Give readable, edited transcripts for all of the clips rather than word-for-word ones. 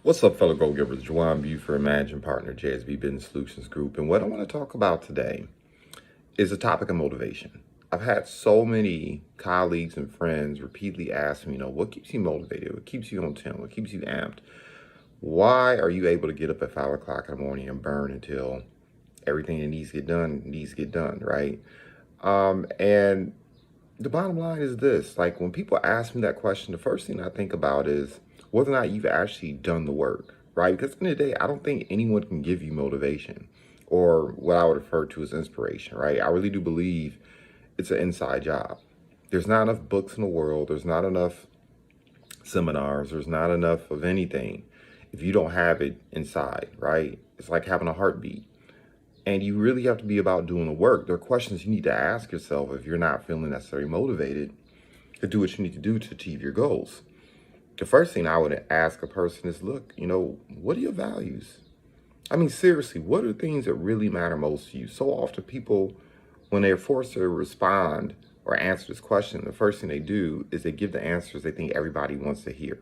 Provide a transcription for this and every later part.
What's up, fellow goal givers? JuJuan Buford, managing partner, JSB Business Solutions Group. And what I want to talk about today is the topic of motivation. I've had so many colleagues and friends repeatedly ask me, what keeps you motivated? What keeps you on 10? What keeps you amped? Why are you able to get up at 5 o'clock in the morning and burn until everything that needs to get done, right? And the bottom line is this, like when people ask me that question, the first thing I think about is whether or not you've actually done the work, right? Because at the end of the day, I don't think anyone can give you motivation or what I would refer to as inspiration, right? I really do believe it's an inside job. There's not enough books in the world. There's not enough seminars. There's not enough of anything if you don't have it inside, right? It's like having a heartbeat. And you really have to be about doing the work. There are questions you need to ask yourself if you're not feeling necessarily motivated to do what you need to do to achieve your goals. The first thing I would ask a person is, look, what are your values? I mean, seriously, what are the things that really matter most to you? So often people, when they're forced to respond or answer this question, the first thing they do is they give the answers they think everybody wants to hear,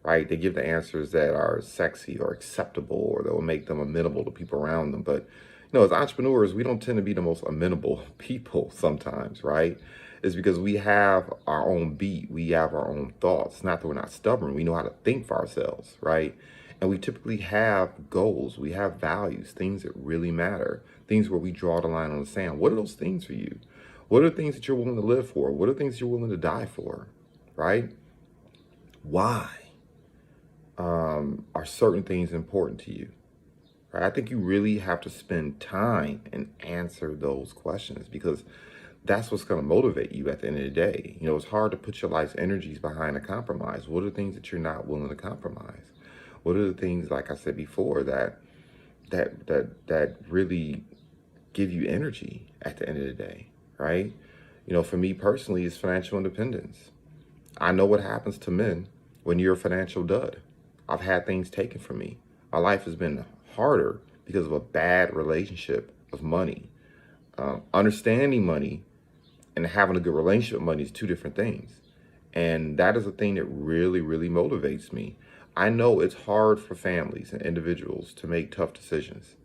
right? They give the answers that are sexy or acceptable or that will make them amenable to people around them. But as entrepreneurs, we don't tend to be the most amenable people sometimes, right? It's because we have our own beat. We have our own thoughts. Not that we're not stubborn. We know how to think for ourselves, right? And we typically have goals. We have values, things that really matter, things where we draw the line on the sand. What are those things for you? What are the things that you're willing to live for? What are the things you're willing to die for, right? Why are certain things important to you? Right? I think you really have to spend time and answer those questions because that's what's going to motivate you at the end of the day. It's hard to put your life's energies behind a compromise. What are the things that you're not willing to compromise? What are the things, like I said before, that really give you energy at the end of the day, right? For me personally, it's financial independence. I know what happens to men when you're a financial dud. I've had things taken from me. My life has been harder because of a bad relationship of money. Understanding money and having a good relationship with money is two different things. And that is a thing that really, really motivates me. I know it's hard for families and individuals to make tough decisions.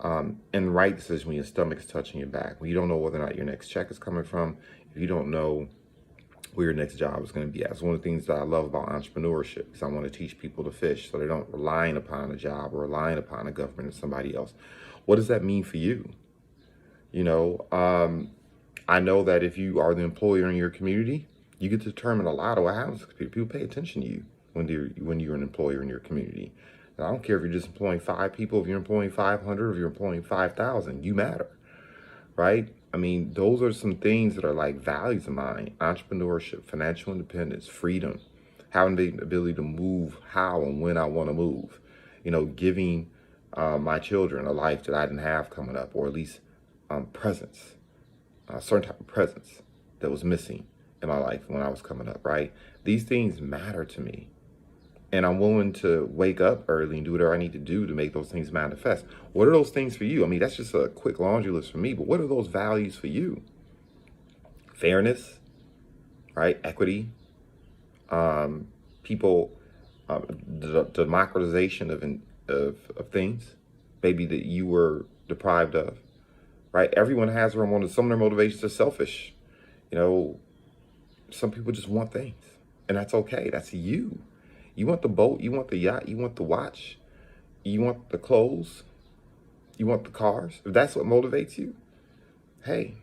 And the right decision when your stomach is touching your back, when you don't know whether or not your next check is coming from, if you don't know where your next job is going to be at. It's one of the things that I love about entrepreneurship because I want to teach people to fish so they don't rely upon a job or relying upon a government or somebody else. What does that mean for you? I know that if you are the employer in your community, you get to determine a lot of what happens to people. People pay attention to you when you're an employer in your community. And I don't care if you're just employing 5 people, if you're employing 500, if you're employing 5,000, you matter, right? I mean, those are some things that are like values of mine: entrepreneurship, financial independence, freedom, having the ability to move how and when I want to move, giving my children a life that I didn't have coming up, or at least presence, a certain type of presence that was missing in my life when I was coming up, right? These things matter to me. And I'm willing to wake up early and do whatever I need to do to make those things manifest. What are those things for you? I mean, that's just a quick laundry list for me, but what are those values for you? Fairness, right? Equity, the democratization of things, maybe that you were deprived of, right? Everyone has their own, some of their motivations are selfish. Some people just want things, and that's okay. That's you. You want the boat, you want the yacht, you want the watch, you want the clothes, you want the cars. If that's what motivates you, hey,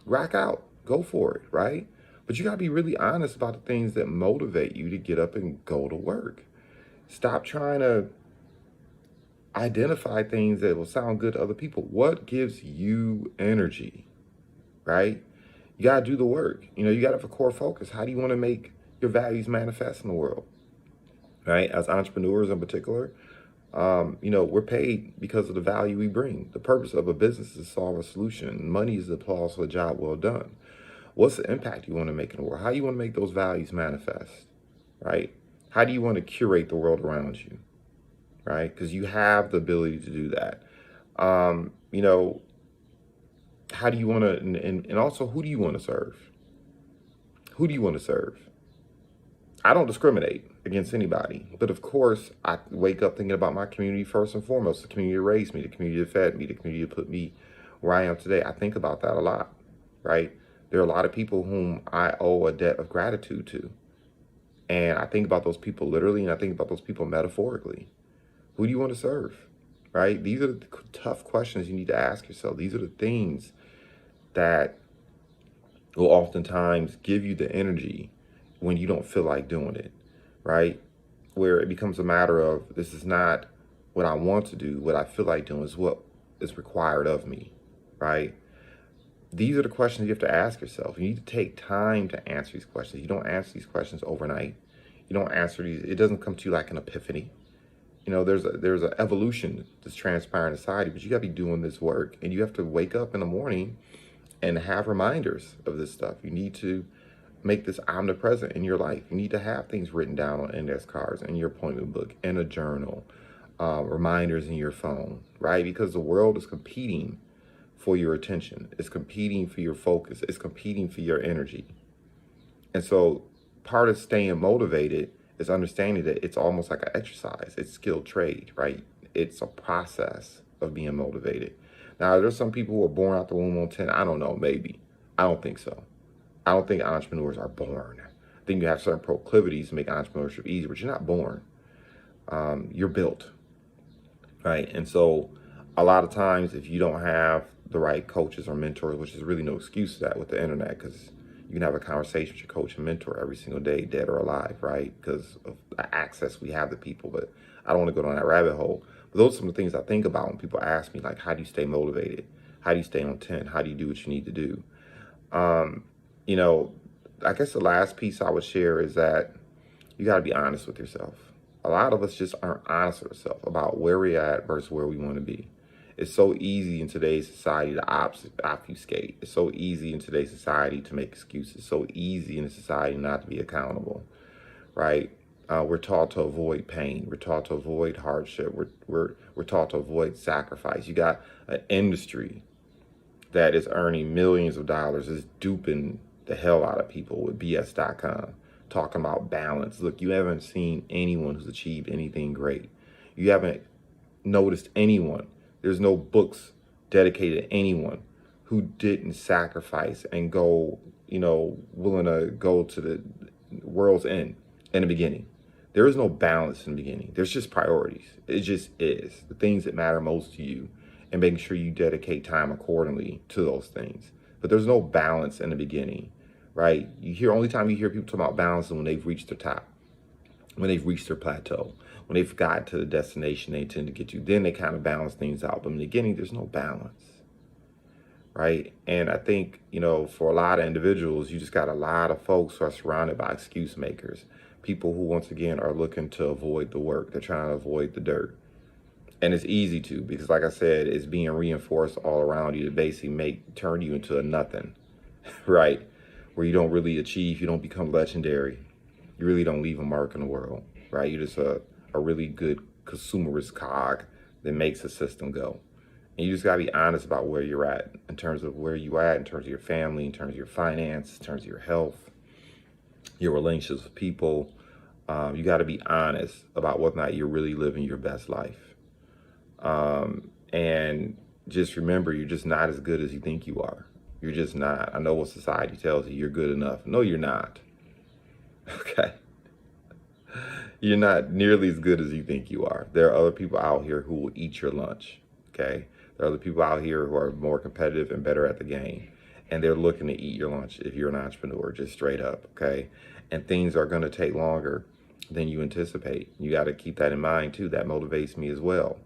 rock out, go for it, right? But you gotta be really honest about the things that motivate you to get up and go to work. Stop trying to identify things that will sound good to other people. What gives you energy, right? You gotta do the work. You gotta have a core focus. How do you wanna make your values manifest in the world? Right? As entrepreneurs in particular, we're paid because of the value we bring. The purpose of a business is to solve a solution. Money is the applause for a job well done. What's the impact you want to make in the world? How do you want to make those values manifest, right? How do you want to curate the world around you, right? Because you have the ability to do that. How do you want to, and also who do you want to serve? Who do you want to serve? I don't discriminate against anybody, but of course I wake up thinking about my community first and foremost, the community that raised me, the community that fed me, the community that put me where I am today. I think about that a lot, right? There are a lot of people whom I owe a debt of gratitude to. And I think about those people literally, and I think about those people metaphorically. Who do you want to serve, right? These are the tough questions you need to ask yourself. These are the things that will oftentimes give you the energy when you don't feel like doing it, right? Where it becomes a matter of, this is not what I want to do. What I feel like doing is what is required of me, right? These are the questions you have to ask yourself. You need to take time to answer these questions. You don't answer these questions overnight. You don't answer these. It doesn't come to you like an epiphany. You know, there's an evolution that's transpiring in society, but you got to be doing this work, and you have to wake up in the morning and have reminders of this stuff. You need to make this omnipresent in your life. You need to have things written down on index cards, in your appointment book, in a journal, reminders in your phone, right? Because the world is competing for your attention. It's competing for your focus. It's competing for your energy. And so part of staying motivated is understanding that it's almost like an exercise. It's skilled trade, right? It's a process of being motivated. Now, there's some people who are born out the womb on 10. I don't know, maybe. I don't think so. I don't think entrepreneurs are born. I think you have certain proclivities to make entrepreneurship easy, but you're not born. You're built, right? And so a lot of times, if you don't have the right coaches or mentors, which is really no excuse to that with the internet, because you can have a conversation with your coach and mentor every single day, dead or alive, right? Because of the access we have to people. But I don't want to go down that rabbit hole. But those are some of the things I think about when people ask me, like, how do you stay motivated? How do you stay on 10? How do you do what you need to do? You know, I guess the last piece I would share is that you got to be honest with yourself. A lot of us just aren't honest with ourselves about where we're at versus where we want to be. It's so easy in today's society to obfuscate. It's so easy in today's society to make excuses. It's so easy in a society not to be accountable, right? We're taught to avoid pain. We're taught to avoid hardship. We're taught to avoid sacrifice. You got an industry that is earning millions of dollars, is duping the hell out of people with BS.com, talking about balance. Look, you haven't seen anyone who's achieved anything great. You haven't noticed anyone. There's no books dedicated to anyone who didn't sacrifice and go, you know, willing to go to the world's end in the beginning. There is no balance in the beginning. There's just priorities. It just is. The things that matter most to you, and making sure you dedicate time accordingly to those things. But there's no balance in the beginning, right? Only time you hear people talk about balance is when they've reached their top, when they've reached their plateau, when they've gotten to the destination they intend to get to. Then they kind of balance things out. But in the beginning, there's no balance, right? And I think, you know, for a lot of individuals, you just got a lot of folks who are surrounded by excuse makers, people who, once again, are looking to avoid the work. They're trying to avoid the dirt. And it's easy to, because like I said, it's being reinforced all around you to basically turn you into a nothing, right? Where you don't really achieve, you don't become legendary. You really don't leave a mark in the world, right? You're just a really good consumerist cog that makes the system go. And you just gotta be honest about where you're at, in terms of where you at, in terms of your family, in terms of your finance, in terms of your health, your relationships with people. You gotta be honest about whether or not you're really living your best life. And just remember, you're just not as good as you think you are. You're just not. I know what society tells you, you're good enough. No, you're not. Okay. You're not nearly as good as you think you are. There are other people out here who will eat your lunch. Okay. There are other people out here who are more competitive and better at the game. And they're looking to eat your lunch if you're an entrepreneur, just straight up. Okay. And things are going to take longer than you anticipate. You got to keep that in mind too. That motivates me as well.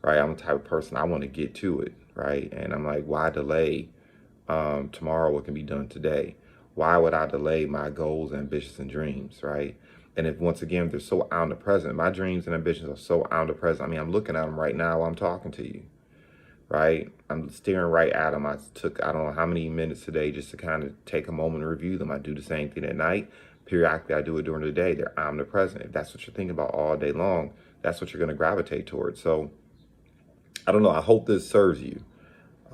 Right, I'm the type of person, I want to get to it, right? And I'm like, why delay tomorrow what can be done today? Why would I delay my goals, ambitions, and dreams, right? And if, once again, they're so omnipresent, my dreams and ambitions are so omnipresent. I mean, I'm looking at them right now while I'm talking to you, right? I'm staring right at them. I took, I don't know how many minutes today just to kind of take a moment and review them. I do the same thing at night. Periodically, I do it during the day. They're omnipresent. If that's what you're thinking about all day long, that's what you're going to gravitate towards. So, I don't know. I hope this serves you.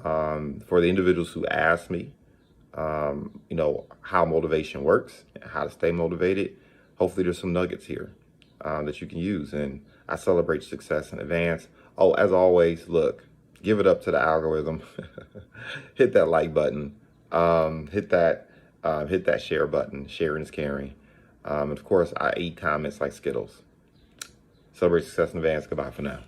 For the individuals who ask me, you know, how motivation works, how to stay motivated, hopefully there's some nuggets here that you can use. And I celebrate success in advance. Oh, as always, look, give it up to the algorithm. Hit that like button. Hit that share button. Sharing is caring. Of course, I eat comments like Skittles. Celebrate success in advance. Goodbye for now.